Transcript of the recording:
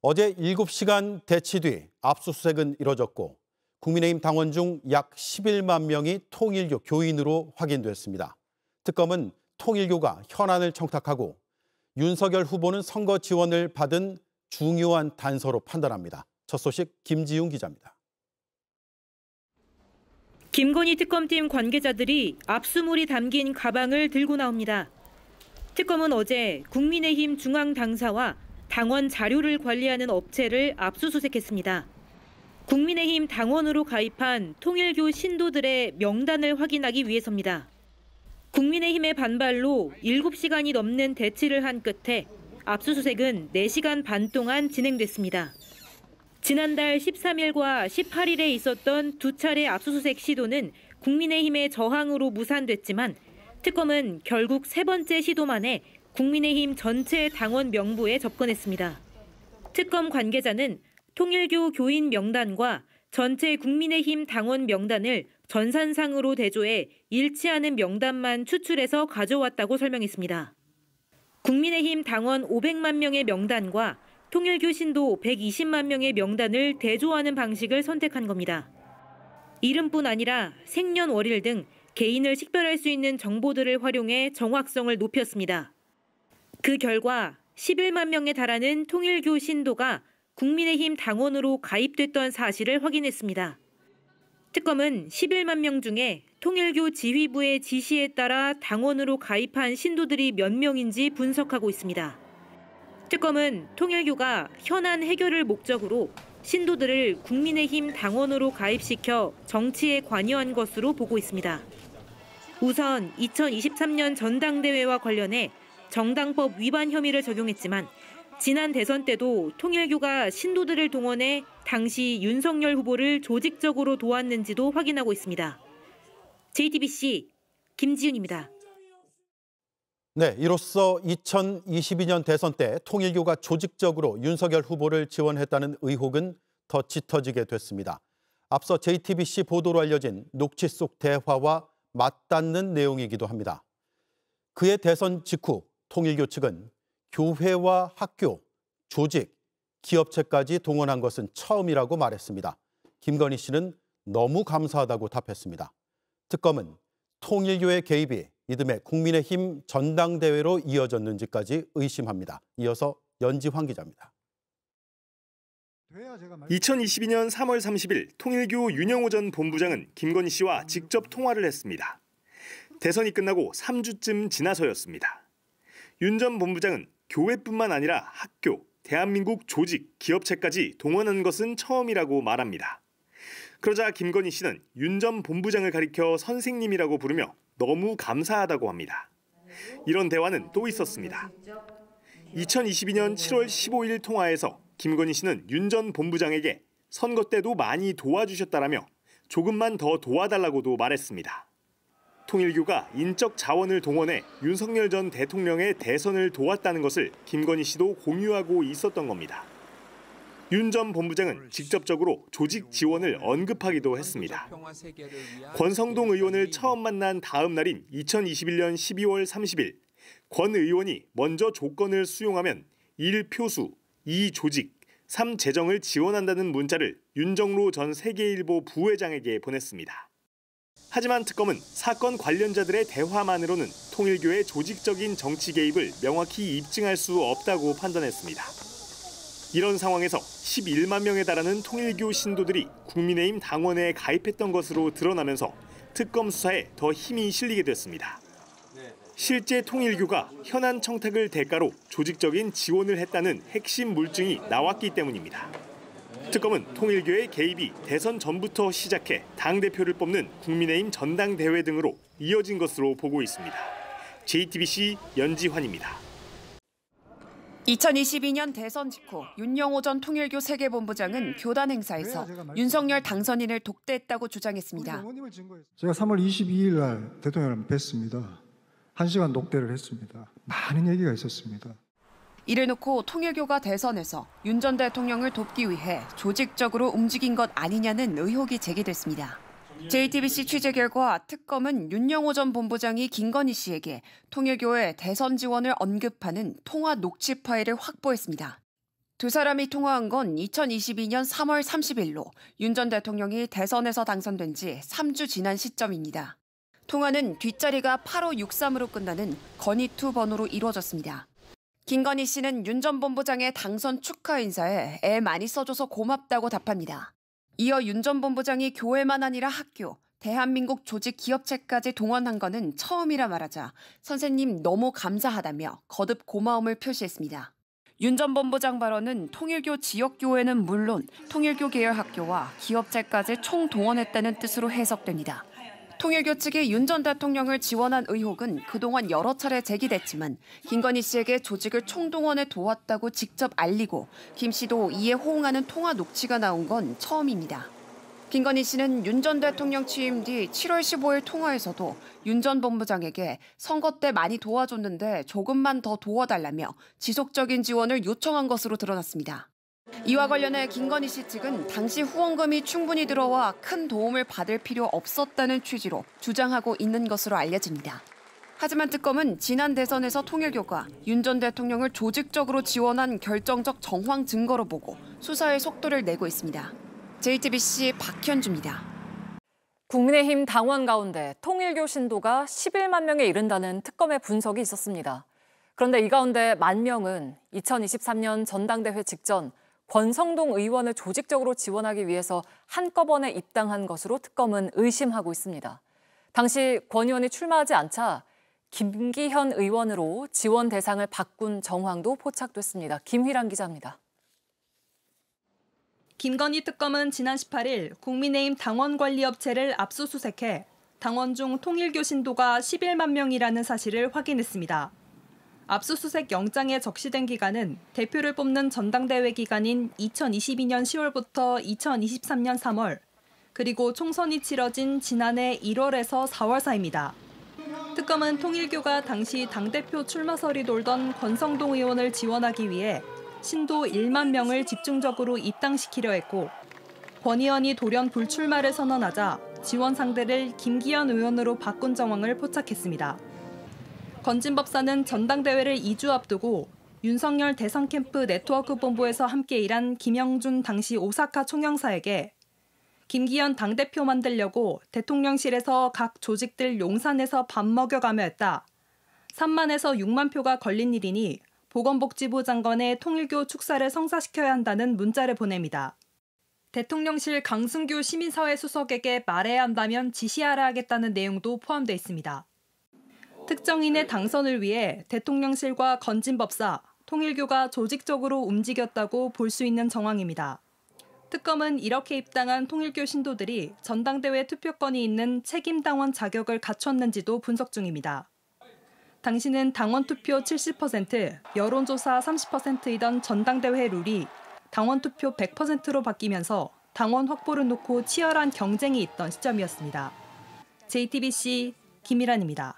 어제 7시간 대치 뒤 압수수색은 이뤄졌고 국민의힘 당원 중 약 11만 명이 통일교 교인으로 확인됐습니다. 특검은 통일교가 현안을 청탁하고 윤석열 후보는 선거 지원을 받은 중요한 단서로 판단합니다. 첫 소식 김지훈 기자입니다. 김건희 특검팀 관계자들이 압수물이 담긴 가방을 들고 나옵니다. 특검은 어제 국민의힘 중앙당사와 당원 자료를 관리하는 업체를 압수수색했습니다. 국민의힘 당원으로 가입한 통일교 신도들의 명단을 확인하기 위해서입니다. 국민의힘의 반발로 7시간이 넘는 대치를 한 끝에 압수수색은 4시간 반 동안 진행됐습니다. 지난달 13일과 18일에 있었던 두 차례 압수수색 시도는 국민의힘의 저항으로 무산됐지만 특검은 결국 세 번째 시도 만에 국민의힘 전체 당원 명부에 접근했습니다. 특검 관계자는 통일교 교인 명단과 전체 국민의힘 당원 명단을 전산상으로 대조해 일치하는 명단만 추출해서 가져왔다고 설명했습니다. 국민의힘 당원 500만 명의 명단과 통일교 신도 120만 명의 명단을 대조하는 방식을 선택한 겁니다. 이름뿐 아니라 생년월일 등 개인을 식별할 수 있는 정보들을 활용해 정확성을 높였습니다. 그 결과 11만 명에 달하는 통일교 신도가 국민의힘 당원으로 가입됐던 사실을 확인했습니다. 특검은 11만 명 중에 통일교 지휘부의 지시에 따라 당원으로 가입한 신도들이 몇 명인지 분석하고 있습니다. 특검은 통일교가 현안 해결을 목적으로 신도들을 국민의힘 당원으로 가입시켜 정치에 관여한 것으로 보고 있습니다. 우선 2023년 전당대회와 관련해 정당법 위반 혐의를 적용했지만 지난 대선 때도 통일교가 신도들을 동원해 당시 윤석열 후보를 조직적으로 도왔는지도 확인하고 있습니다. JTBC 김지윤입니다. 네, 이로써 2022년 대선 때 통일교가 조직적으로 윤석열 후보를 지원했다는 의혹은 더 짙어지게 됐습니다. 앞서 JTBC 보도로 알려진 녹취 속 대화와 맞닿는 내용이기도 합니다. 그해 대선 직후 통일교 측은 교회와 학교, 조직, 기업체까지 동원한 것은 처음이라고 말했습니다. 김건희 씨는 너무 감사하다고 답했습니다. 특검은 통일교의 개입이 이듬해 국민의힘 전당대회로 이어졌는지까지 의심합니다. 이어서 연지환 기자입니다. 2022년 3월 30일 통일교 윤영호 전 본부장은 김건희 씨와 직접 통화를 했습니다. 대선이 끝나고 3주쯤 지나서였습니다. 윤 전 본부장은 교회뿐만 아니라 학교, 대한민국 조직, 기업체까지 동원한 것은 처음이라고 말합니다. 그러자 김건희 씨는 윤 전 본부장을 가리켜 선생님이라고 부르며 너무 감사하다고 합니다. 이런 대화는 또 있었습니다. 2022년 7월 15일 통화에서 김건희 씨는 윤 전 본부장에게 선거 때도 많이 도와주셨다라며 조금만 더 도와달라고도 말했습니다. 통일교가 인적 자원을 동원해 윤석열 전 대통령의 대선을 도왔다는 것을 김건희 씨도 공유하고 있었던 겁니다. 윤 전 본부장은 직접적으로 조직 지원을 언급하기도 했습니다. 권성동 의원을 처음 만난 다음 날인 2021년 12월 30일 권 의원이 먼저 조건을 수용하면 1. 표수, 2. 조직, 3. 재정을 지원한다는 문자를 윤정로 전 세계일보 부회장에게 보냈습니다. 하지만 특검은 사건 관련자들의 대화만으로는 통일교의 조직적인 정치 개입을 명확히 입증할 수 없다고 판단했습니다. 이런 상황에서 11만 명에 달하는 통일교 신도들이 국민의힘 당원에 가입했던 것으로 드러나면서 특검 수사에 더 힘이 실리게 됐습니다. 실제 통일교가 현안 청탁을 대가로 조직적인 지원을 했다는 핵심 물증이 나왔기 때문입니다. 특검은 통일교의 개입이 대선 전부터 시작해 당대표를 뽑는 국민의힘 전당대회 등으로 이어진 것으로 보고 있습니다. JTBC 연지환입니다. 2022년 대선 직후 윤영호 전 통일교 세계본부장은 교단 행사에서 윤석열 당선인을 독대했다고 주장했습니다. 제가 3월 22일 날 대통령을 뵀습니다. 1시간 독대를 했습니다. 많은 얘기가 있었습니다. 이를 놓고 통일교가 대선에서 윤 전 대통령을 돕기 위해 조직적으로 움직인 것 아니냐는 의혹이 제기됐습니다. JTBC 취재 결과 특검은 윤영호 전 본부장이 김건희 씨에게 통일교의 대선 지원을 언급하는 통화 녹취 파일을 확보했습니다. 두 사람이 통화한 건 2022년 3월 30일로 윤 전 대통령이 대선에서 당선된 지 3주 지난 시점입니다. 통화는 뒷자리가 8563으로 끝나는 건희2 번호로 이루어졌습니다. 김건희 씨는 윤 전 본부장의 당선 축하 인사에 애 많이 써줘서 고맙다고 답합니다. 이어 윤 전 본부장이 교회만 아니라 학교, 대한민국 조직 기업체까지 동원한 거는 처음이라 말하자 선생님 너무 감사하다며 거듭 고마움을 표시했습니다. 윤 전 본부장 발언은 통일교 지역교회는 물론 통일교 계열 학교와 기업체까지 총동원했다는 뜻으로 해석됩니다. 통일교 측이 윤 전 대통령을 지원한 의혹은 그동안 여러 차례 제기됐지만 김건희 씨에게 조직을 총동원해 도왔다고 직접 알리고 김 씨도 이에 호응하는 통화 녹취가 나온 건 처음입니다. 김건희 씨는 윤 전 대통령 취임 뒤 7월 15일 통화에서도 윤 전 본부장에게 선거 때 많이 도와줬는데 조금만 더 도와달라며 지속적인 지원을 요청한 것으로 드러났습니다. 이와 관련해 김건희 씨 측은 당시 후원금이 충분히 들어와 큰 도움을 받을 필요 없었다는 취지로 주장하고 있는 것으로 알려집니다. 하지만 특검은 지난 대선에서 통일교가 윤 전 대통령을 조직적으로 지원한 결정적 정황 증거로 보고 수사에 속도를 내고 있습니다. JTBC 박현주입니다. 국민의힘 당원 가운데 통일교 신도가 11만 명에 이른다는 특검의 분석이 있었습니다. 그런데 이 가운데 10,000명은 2023년 전당대회 직전 권성동 의원을 조직적으로 지원하기 위해서 한꺼번에 입당한 것으로 특검은 의심하고 있습니다. 당시 권 의원이 출마하지 않자 김기현 의원으로 지원 대상을 바꾼 정황도 포착됐습니다. 김휘란 기자입니다. 김건희 특검은 지난 18일 국민의힘 당원관리업체를 압수수색해 당원 중 통일교 신도가 11만 명이라는 사실을 확인했습니다. 압수수색 영장에 적시된 기간은 대표를 뽑는 전당대회 기간인 2022년 10월부터 2023년 3월, 그리고 총선이 치러진 지난해 1월에서 4월 사이입니다. 특검은 통일교가 당시 당대표 출마설이 돌던 권성동 의원을 지원하기 위해 신도 1만 명을 집중적으로 입당시키려 했고, 권 의원이 돌연 불출마를 선언하자 지원 상대를 김기현 의원으로 바꾼 정황을 포착했습니다. 건진법사는 전당대회를 2주 앞두고 윤석열 대선 캠프 네트워크 본부에서 함께 일한 김영준 당시 오사카 총영사에게 김기현 당대표 만들려고 대통령실에서 각 조직들 용산에서 밥 먹여가며 했다. 3만에서 6만 표가 걸린 일이니 보건복지부 장관의 통일교 축사를 성사시켜야 한다는 문자를 보냅니다. 대통령실 강승규 시민사회 수석에게 말해야 한다면 지시하라 하겠다는 내용도 포함되어 있습니다. 특정인의 당선을 위해 대통령실과 건진법사, 통일교가 조직적으로 움직였다고 볼 수 있는 정황입니다. 특검은 이렇게 입당한 통일교 신도들이 전당대회 투표권이 있는 책임당원 자격을 갖췄는지도 분석 중입니다. 당시는 당원투표 70%, 여론조사 30%이던 전당대회 룰이 당원투표 100%로 바뀌면서 당원 확보를 놓고 치열한 경쟁이 있던 시점이었습니다. JTBC 김희란입니다.